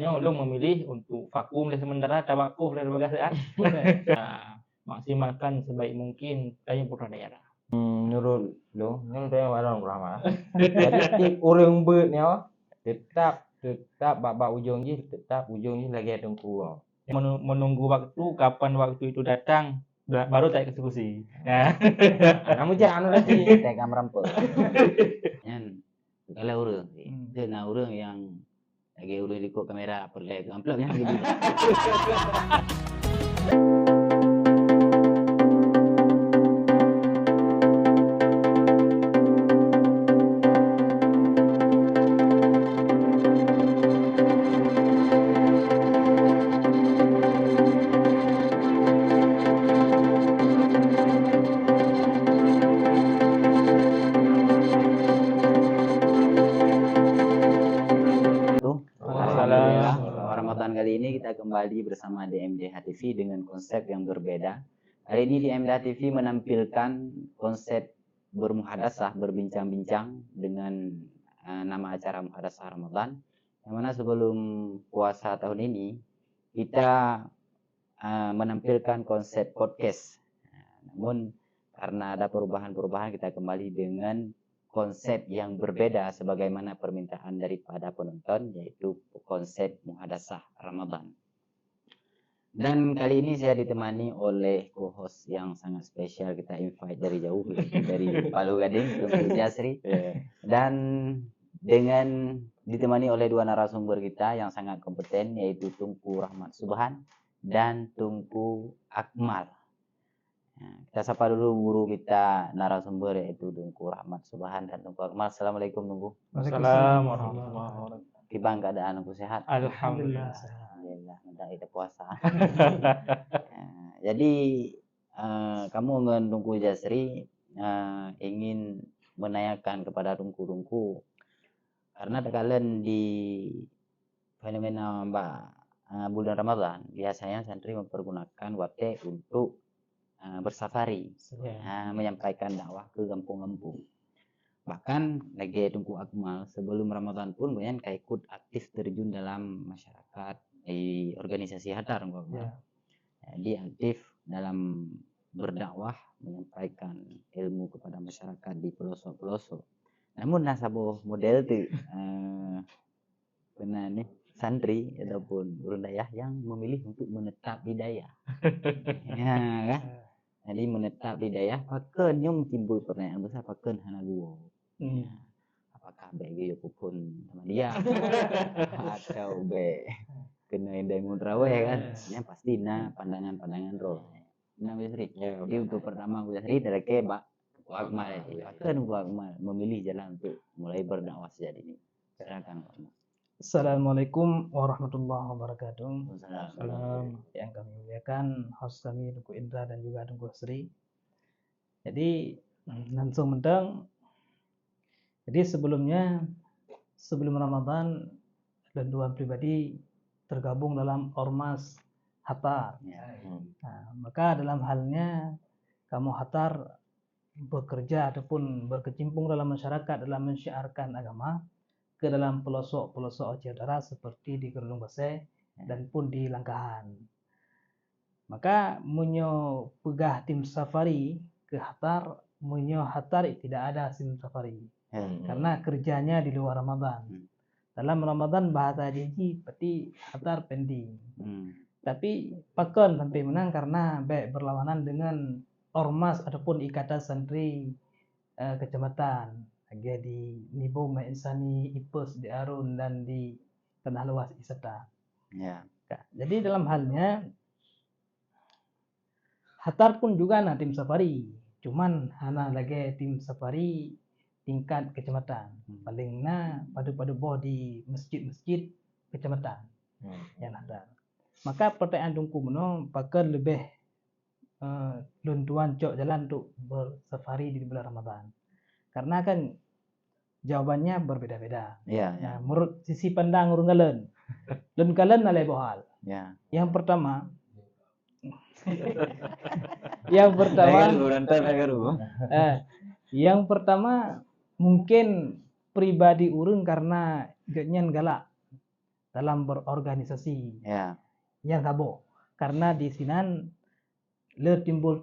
Ulun memilih untuk vakum dan sementara tawakuf dan berbagasaan. Maksimalkan sebaik mungkin kaya putra daerah. Menurut lo, yang saya warang ramah. Jadi tip orang bernya tetap bab ujung je, tetap ujung je lagi ada tungku. Menunggu waktu, kapan waktu itu datang, baru tak eksekusi. Namun jangan lagi tega merampok. Yan, kalau orang, itu nah orang yang lagi urus ikut kamera perlek amplopnya gitu. Ramadan kali ini kita kembali bersama DMDH TV dengan konsep yang berbeda. Hari ini DMDH TV menampilkan konsep bermuhadasah, berbincang-bincang dengan nama acara Muhadasah Ramadan. Yang mana sebelum puasa tahun ini kita menampilkan konsep podcast. Namun karena ada perubahan-perubahan kita kembali dengan konsep yang berbeda sebagaimana permintaan daripada penonton, yaitu konsep Muhadasah Ramadan. Dan kali ini saya ditemani oleh co-host yang sangat spesial, kita invite dari jauh, dari Palu Gading, Tungku Jasri. Dan dengan ditemani oleh dua narasumber kita yang sangat kompeten, yaitu Tungku Rahmat Subhan dan Tungku Akmal. Kita sapa dulu guru kita narasumber, yaitu Tungku Rahmat Subhan dan Tungku Akmal. Assalamualaikum Tungku. Assalamualaikum warahmatullahi wabarakatuh. Gimana keadaan aku sehat? Alhamdulillah. Alhamdulillah, udah kita puasa. Jadi kamu dengan Tungku Jasri ingin menanyakan kepada Tungku karena terkadang di fenomena bulan Ramadan biasanya santri mempergunakan waktu untuk bersafari, menyampaikan dakwah ke kampung-kampung. Bahkan lagi Tungku Akmal sebelum Ramadan pun banyak kayak ikut aktif terjun dalam masyarakat di organisasi Hatar. Jadi aktif dalam berdakwah, menyampaikan ilmu kepada masyarakat di pelosok-pelosok. Namun nasabah model itu benar nih santri ataupun urun dayah yang memilih untuk menetap di dayah. Ya kan? Jadi menetap di dayah, paken yang timbul pertanyaan besar, paken hana gua. Apakah bagi pun sama dia atau kena indai mudrawe kan? Yang pasti pandangan roh. Nah, Jasri. Jadi untuk pertama Jasri dari kebak Akmal, paken Akmal memilih jalan untuk mulai berdakwah sejak ini. Silakan Akmal. Assalamualaikum warahmatullahi wabarakatuh. Assalamualaikum. Yang kami muliakan host kami Tungku Indra dan juga Tungku Sri. Jadi langsung mendang. Jadi sebelum Ramadan Lenduan pribadi tergabung dalam Ormas Hatar. Nah, maka dalam halnya kamu Hatar bekerja ataupun berkecimpung dalam masyarakat dalam mensyiarkan agama ke dalam pelosok-pelosok Aceh Utara seperti di Kerudung Base dan pun di Langkahan. Maka munyo pegah tim safari ke Hatar, munyo Hatar tidak ada tim safari. Karena kerjanya di luar Ramadan. Dalam Ramadan bahasa Jiji peti Hatar pending. Tapi pakon sampai menang karena baik berlawanan dengan ormas ataupun ikatan santri kecamatan. Agak di Nibo Insani, Ipus, di Arun, dan di Tanah Luas Isata. Jadi dalam halnya Hatar pun juga ada tim safari. Cuman hana lagi tim safari tingkat kecamatan. Paling padu-padu boh di masjid-masjid kecamatan. Yang ada. Maka pertanyaan Tungku meno pakai lebih luntuan cok jalan untuk bersafari di bulan Ramadan. Karena kan jawabannya berbeda-beda. Nah, menurut sisi pandang urung kalen. Lun kalen alai bohal. Yang pertama yang pertama mungkin pribadi urun karena jangan galak dalam berorganisasi Ya. yang kabo karena di sinan le timbul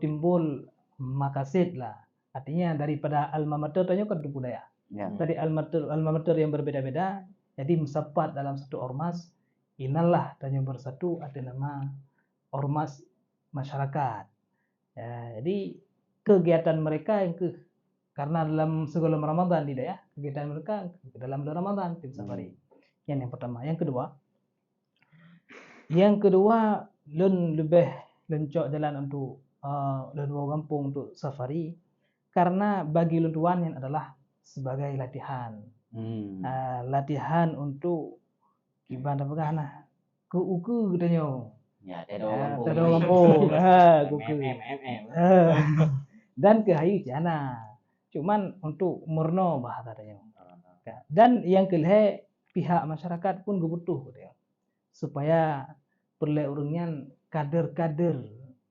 makasid lah, artinya daripada alma mater tanya kan budaya Ya. dari alma mater yang berbeda-beda jadi mensepat dalam satu ormas, inilah tanya bersatu ada nama ormas masyarakat ya. Jadi kegiatan mereka yang karena dalam sebelum Ramadan tidak ya, kegiatan mereka dalam bulan Ramadan tim safari. Yang pertama, yang kedua lebih lencok jalan untuk lun kampung untuk safari karena bagi lun tuan yang adalah sebagai latihan. Latihan untuk gimana bagaimana ke katanya. Ya, Tado kampung. kampung. Dan ke hayu jana. Cuman untuk murno bahasa katanya. Dan yang kedua pihak masyarakat pun butuh katanya. Supaya perle urungnya kader-kader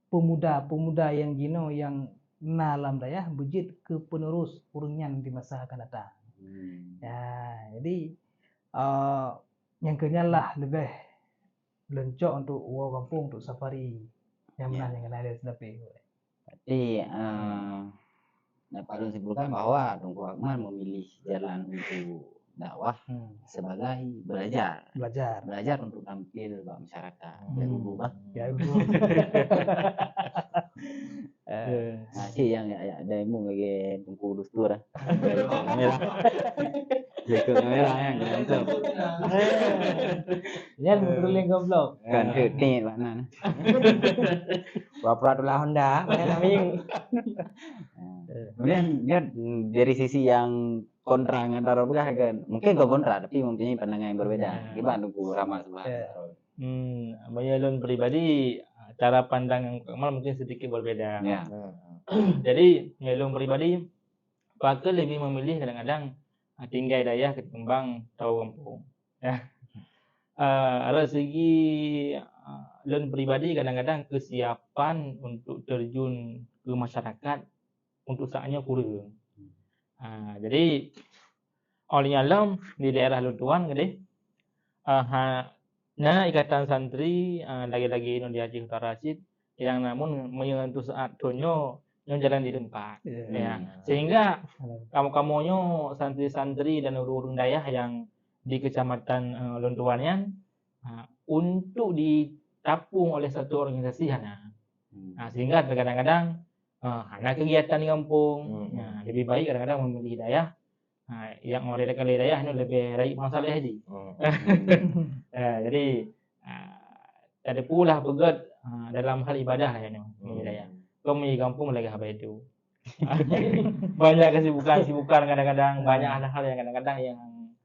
pemuda-pemuda yang gino yang nalam daya bujit ke penerus urungnya di masa akan datang. Ya, jadi yang kenyalah lebih lencok untuk kampung untuk safari yang mana yang ada sedapi. Jadi dapat Dun simpulkan bahwa Tunku Akmal memilih jalan untuk dakwah sebagai belajar untuk tampil di masyarakat. Ya, Nah, sih yang ada ilmu bagi Tunku Dustur. Merah. Jago merah yang ganteng. Yan beruling goblok. Kan heuti mana. Pura-pura tulah Honda, mana naming. Kemudian dia dari sisi yang kontra antara belah kan. Mungkin kau kontra tapi mempunyai pandangan yang berbeda. Gimana Tunku Rama sebenarnya? Menurut pribadi cara pandang Akmal mungkin sedikit berbeda. Ya. Jadi menurut pribadi Pak lebih memilih kadang-kadang tinggal daya ketimbang tahu kampung. Ya. Ada segi lun pribadi kadang-kadang kesiapan untuk terjun ke masyarakat untuk saatnya kurang. Jadi oleh alam di daerah Lutuan gede nah ikatan santri lagi-lagi di Haji Utara Rasid yang namun menyentuh saat tonyo yang jalan di tempat ya. Sehingga kamu-kamunya santri-santri dan urung dayah yang di kecamatan Luntuannya untuk ditapung oleh satu organisasi sehingga kadang-kadang ada kegiatan di kampung lebih baik kadang-kadang memilih dayah yang oleh dayah ini lebih baik masalah haji. Jadi ada pula pegat dalam hal ibadah ya memilih dayah. Kau di kampung lagi apa itu? Banyak kesibukan kadang-kadang banyak hal-hal yang kadang-kadang yang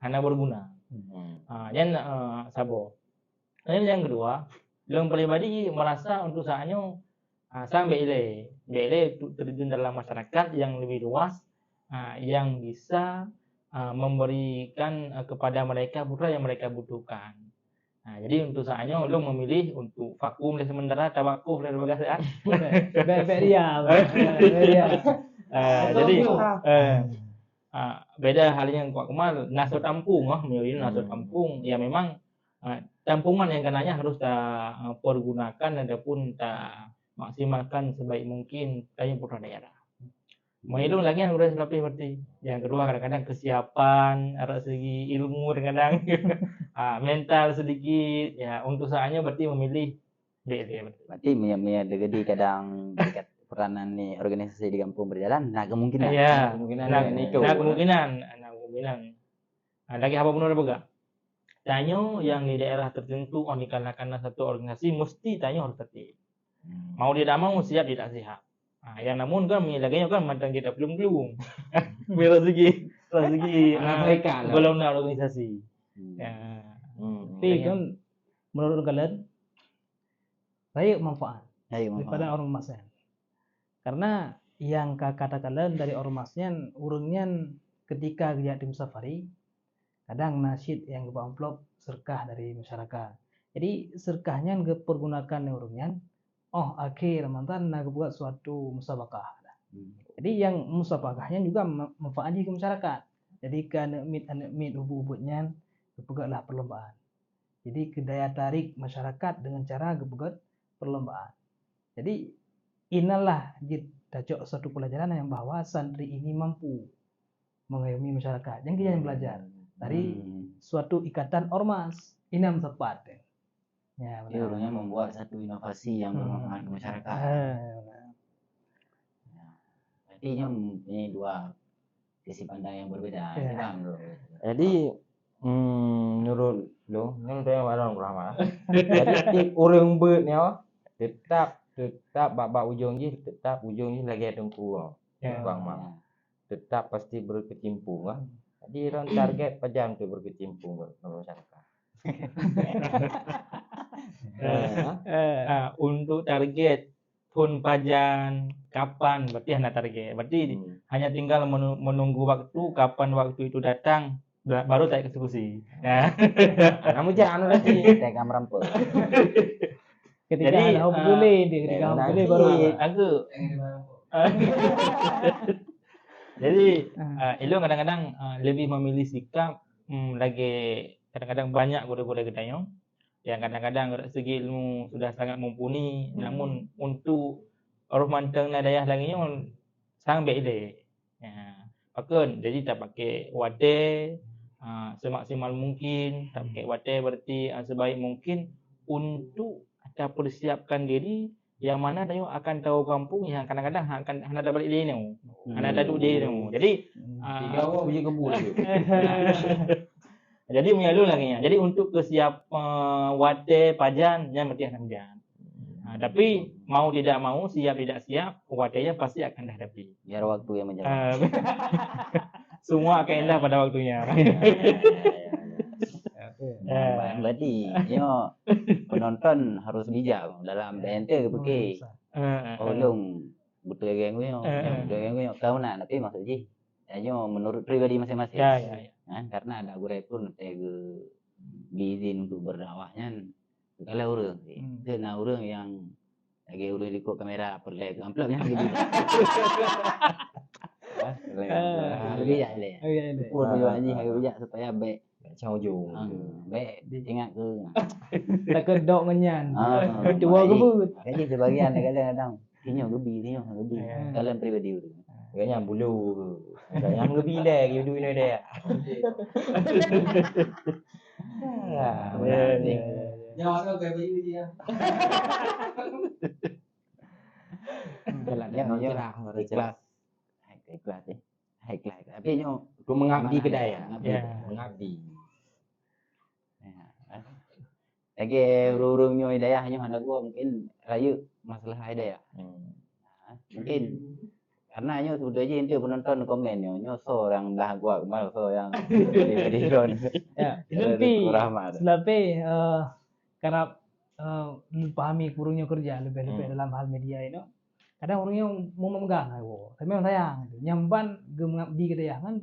hanya berguna. Dan sabo. Dan yang kedua, yang pribadi merasa untuk saatnya sampai bele terjun dalam masyarakat yang lebih luas, yang bisa memberikan kepada mereka putra yang mereka butuhkan. Jadi untuk saatnya lo memilih untuk vakum dari sementara tawakuf dari bagasian. Jadi beda halnya yang Pak Kemal naso tampung milih naso tampung ya memang tampungan yang kananya harus tak pergunakan ataupun tak maksimalkan sebaik mungkin kayak putra daerah. Menghidung lagi yang udah lebih seperti yang kedua kadang-kadang kesiapan ada segi ilmu kadang mental sedikit ya untuk saatnya berarti memilih berarti menjadi kadang dekat peranan nih organisasi di kampung berjalan kemungkinan lagi apa benar apa enggak tanya yang di daerah tertentu dikarenakan satu organisasi mesti tanya harus tertib mau tidak mau siap tidak siap. Yang namun kan lagi kan mantan kita belum rezeki mereka belum ada organisasi. Tapi kan menurut kalian baik manfaat daripada ormasnya. Karena yang kata kalian dari ormasnya urungnya ketika dia tim safari kadang nasyid yang ke amplop serkah dari masyarakat. Jadi serkahnya dipergunakan urungnya akhir mantan buat suatu musabakah. Jadi yang musabakahnya juga manfaatnya ke masyarakat. Jadi kan mit ubut-ubutnya pegaklah perlombaan. Jadi ke daya tarik masyarakat dengan cara berbuat perlombaan. Jadi inilah dacok suatu pelajaran yang bahwa santri ini mampu mengayomi masyarakat. Yang kita belajar dari suatu ikatan ormas inam tepat. Ya, Jadi orangnya membuat satu inovasi yang bermanfaat ke masyarakat. Berarti ini mempunyai dua sisi pandang yang berbeda. Ya. Bang, bro. Jadi menurut lo, ini saya orang Rahmat. Jadi tik orang ber ni tetap bab ujung je tetap ujung je lagi ada tengku. Bang Mang. Tetap pasti berkecimpung lah. Jadi orang target pajang tu berkecimpung dalam masyarakat. Untuk target pun pajan kapan berarti hanya target. Berarti hanya tinggal menunggu waktu kapan waktu itu datang baru tak eksekusi. Nah, Kamu jangan lagi. Saya merampok. Ketika Jadi, ada boleh dia ketika boleh baru aku jadi Elo kadang-kadang lebih memilih sikap lagi kadang-kadang banyak guru-guru gedayong yang kadang-kadang dari segi ilmu sudah sangat mumpuni, namun untuk orang manteng dayah lagi yang sangat beda. Ya, pakun jadi tak pakai wadah semaksimal mungkin, tak pakai wadah berarti sebaik mungkin untuk ada persiapkan diri yang mana dayung akan tahu kampung yang kadang-kadang akan ada balik dia ni. Ada duduk dia ni. Jadi Tiga orang biji kebun tu. jadi menyalu lagi. Jadi untuk kesiap wadah pajan yang mesti akan jalan. Tapi mau tidak mau, siap tidak siap, wadahnya pasti akan dihadapi. Biar waktu yang menjawab. Semua akan indah pada waktunya. Berarti penonton harus bijak dalam BNT ke tolong betul yang gue tahu nak tapi maksudnya hanya menurut pribadi masing-masing. Ya. Karena ada guru pun tega izin untuk berdakwahnya kalau orang itu orang yang lagi urus ikut kamera pergi ke amplopnya gitu. Lebih ya le. Pun dia harus bijak supaya baik. Macam ujung. Baik ingat ke. tak kedok menyan. Dua Dua kebut. Jadi sebagian kadang-kadang tinyo gebi. Kalian pribadi urus. Kayaknya bulu. Yang lebih lagi hidup ini dia. Jangan kau kayak begini dia. Ikhlas. Ikhlas. Tapi nyo Aku mengabdi ke daya. Ya. Mengabdi. Lagi urung-urungnya hidayahnya hendak gua mungkin rayu masalah hidayah. Mungkin karena nyo sudah aja itu penonton komen nyo seorang dah gua kemarin so yang di drone. Ya, tapi Rahmat. selape karena pahami kurungnya kerja lebih dalam hal media itu. Kadang orangnya mau memegang aku. Tapi memang sayang nyamban mengabdi kedayangan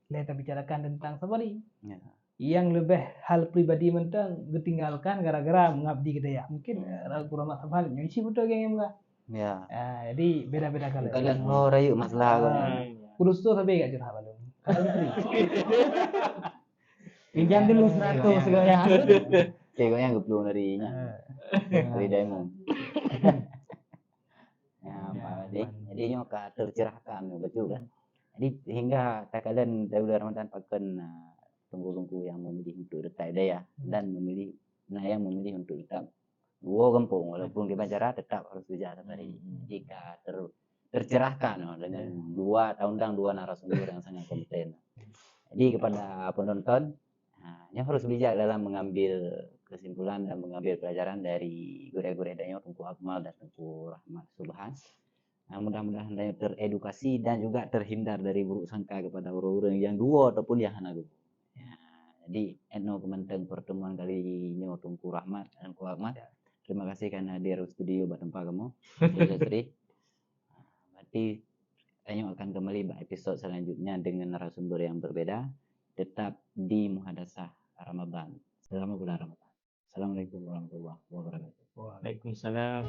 kita bicarakan tentang sabari. Ya. Yang lebih hal pribadi mentang ditinggalkan gara-gara mengabdi kedaya. Mungkin kurang masalah hal nyuci betul yang enggak. Ya. Jadi beda-beda kali. Kalian mau rayu masalah Kudus tuh tapi gak curhat balung. Kalau istri. Pinjam dulu 100 segala. Kayaknya nggak perlu dari demo. Jadi nyoka tercerahkan betul kan. Jadi hingga kalian udah Ramadan pakai tunggu-tunggu yang memilih untuk dekat daya dan memilih yang memilih untuk tetap dua kampung walaupun kita cara tetap harus berjalan tadi jika tercerahkan dengan dua narasumber yang sangat kompeten. Jadi kepada penonton yang harus bijak dalam mengambil kesimpulan dan mengambil pelajaran dari guru-guru Danyo Tengku Akmal dan Tengku Rahmat Subhan. Mudah-mudahan Danyo teredukasi dan juga terhindar dari buruk sangka kepada orang-orang yang dua ataupun yang hanagu. Jadi Etno Kementeng pertemuan kali ini Tengku Rahmat dan Tengku Akmal. Terima kasih karena hadir di studio bertempat kamu. Seri. Berarti Danyo akan kembali pada episode selanjutnya dengan narasumber yang berbeda. Tetap di Muhadasah Ramadan. Selamat bulan Ramadan. Assalamualaikum warahmatullahi wabarakatuh. Waalaikumsalam.